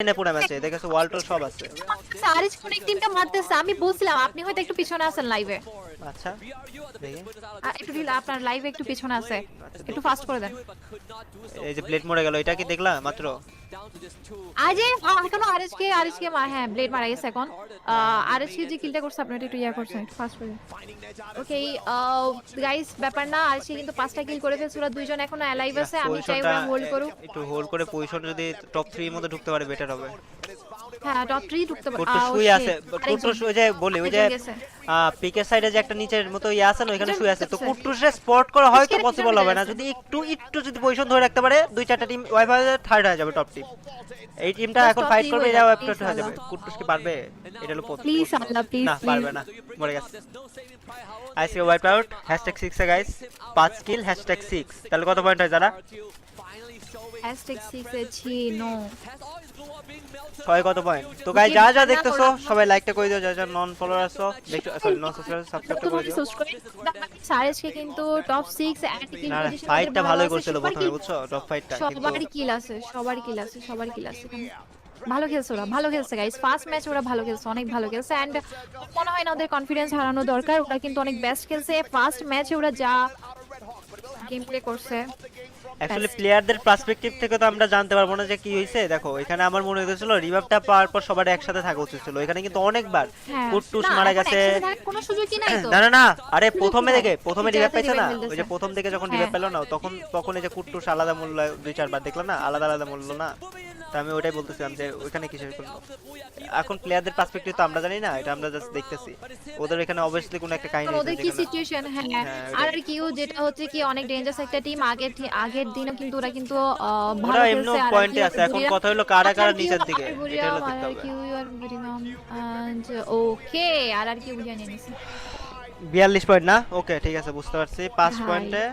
এনে পুরো ম্যাচে দেখেছো ওয়াল টোল সব আছে। আরিশ কোন টিমটা মারতেছে আমি বুঝলাম আপনি হয়তো একটু পিছনে আছেন লাইভে। আচ্ছা দেখি একটু ঢিলা আপনার লাইভে একটু পিছনে আছে, আচ্ছা একটু দেখি ফাস্ট করে দেন। এই যে ব্লেড মরে গেল, এটা কি দেখলা মাত্র? আজ এখনো আরিশকে হ্যাঁ ব্লেড মারা গেছে এখন। আরিশকে যে কিলটা করছে আপনি একটু ইয়া করছেন, একটু ফাস্ট করে। ওকে গাইস ব্যাপার না, আরিশকে কিন্তু 5টা কিল করে ফেলছে, ওরা দুইজন এখনো অ্যালাইভ না আছে, আমি চাই পজিশনটা ওরা হোল্ড করুক। একটু হোল্ড করে পজিশন যদি টপ 3 এর মধ্যে ঢুকতে পারে বেটার হবে। হ্যাঁ টপ 3 ঢুকতে পারে। কুট্টু ও শুয়ে আছে, শিট কুট্টু আরেকজন, ওই যে বলি ওই যে আরেকজন গেছে। পিকের সাইডে যে একটা নিচের মতো ইয়ে আছে না, ওইখানে একজন শুয়ে আছে, তো ঢুকছে, কুট্টুসে স্পট করা হয়তো পিছনে একজন পসিবল হবে ভিতরে না, আছে। যদি একটু যদি পজিশন ধরে রাখতে পারে দুই চারটা টিম ওয়াইফাই থার্ড হয়ে যাবে টপ টিম। এই টিমটা জাস্ট এখন টপ ফাইট 3 করবে, হয়ে এরাও যাক একটু প্লিজ একটু হয়ে আল্লাহ, যাবে। কুট্টুস কি পারবে? এটা হলো প্লিজ আল্লাহ, প্লিজ না প্লিজ। পারবে না, মরে গেছে। আইসি ওয়াইপ আউট #6 এ গাইস, 5 কিল #6। তাহলে কত পয়েন্ট হয় যারা? #6 এ ছি নো। ছয় কত পয়েন্ট? তো গাইস ওকে যা যা না দেখতেছো ওরা সবাই লাইকটা করে দিও, যা যা নন ফলোয়ার আছো দেখো, সরি নন সাবস্ক্রাইবার সাবস্ক্রাইবটা নতুন করে হলে দিও। সাবস্ক্রাইব। সারেশকে কিন্তু টপ 6 এন্ড কিল না না পজিশন ওদের ফাইটটা ভালো ভালোই আছে, করছিল প্রথমে বুঝছো, টপ ফাইটটা কিন্তু সবারই কিল আছে, সবারই কিল আছে, সবারই কিল আছে এখানে। ভালো খেলছে ওরা, ভালো খেলছে গাইস, ফার্স্ট ম্যাচ ওরা ভালো খেলছে, অনেক ভালো খেলছে। এন্ড মনে হয় না ওদের কনফিডেন্স হারানো দরকার, ওরা কিন্তু অনেক বেস্ট খেলছে ফার্স্ট ম্যাচে, ওরা যা গেম প্লে করছে অ্যাকচুয়ালি বেস্ট। প্লেয়ারদের পার্সপেক্টিভ থেকে তো আমরা জানতে পারবো না যে কি হয়েছে। দেখো এখানে আমার মনে হয়েছিল রিভাইভটা পাওয়ার পর সবার একসাথে থাকা উচিত ছিল, এখানে কিন্তু অনেকবার হ্যাঁ কুটটুস না মারা এখন গেছে। একসাথে থাকার কোনো সুযোগই নাই তো। না না না, আরে সুযোগ প্রথমে কোথায়? দেখে প্রথমে ঠিক রিভাইভ জায়গাতে পাইছে রিভাইভ না, ওই মিলতেছে। যে প্রথম থেকে যখন হ্যাঁ রিভাইভ পেলো না, তখন তখন এই যে কুটটুস আলাদা মূল্য দুই চারবার দেখলাম না, আলাদা আলাদা মূল্য না। তো আমি ওইটাই বলতেছিলাম যে ওইখানে কিসের করলো। এখন প্লেয়ারদের পার্সপেক্টিভ তো আমরা জানি না, এটা আমরা জাস্ট দেখতেছি। ওদের এখানে অবভিয়াসলি কোনো একটা কাহিনী এখন হয়েছে ওদের কি যেখানে সিচুয়েশন, হ্যাঁ। হ্যাঁ আর ওইটাই। আর কিউ যেটা হচ্ছে কি অনেক ডেঞ্জারাস একটা টিম, আগের দিনও কিন্তু ওরা কিন্তু ওরা ভালো এমনি খেলছে। আর আর পয়েন্টে কিউ আছে, এখন বুড়িরা, কথা হলো কারা আর কারা কিউ নিচের দিকে, আর এটা বুড়িরা হলো আর দেখতে আর হবে। কিউ আর বুড়িমাম ওকে, আর কিউ বুঝিয়ে নিয়ে নিছে 42 পয়েন্ট না, ওকে ঠিক আছে বুঝতে পারছি, 5 ভাই। পয়েন্টে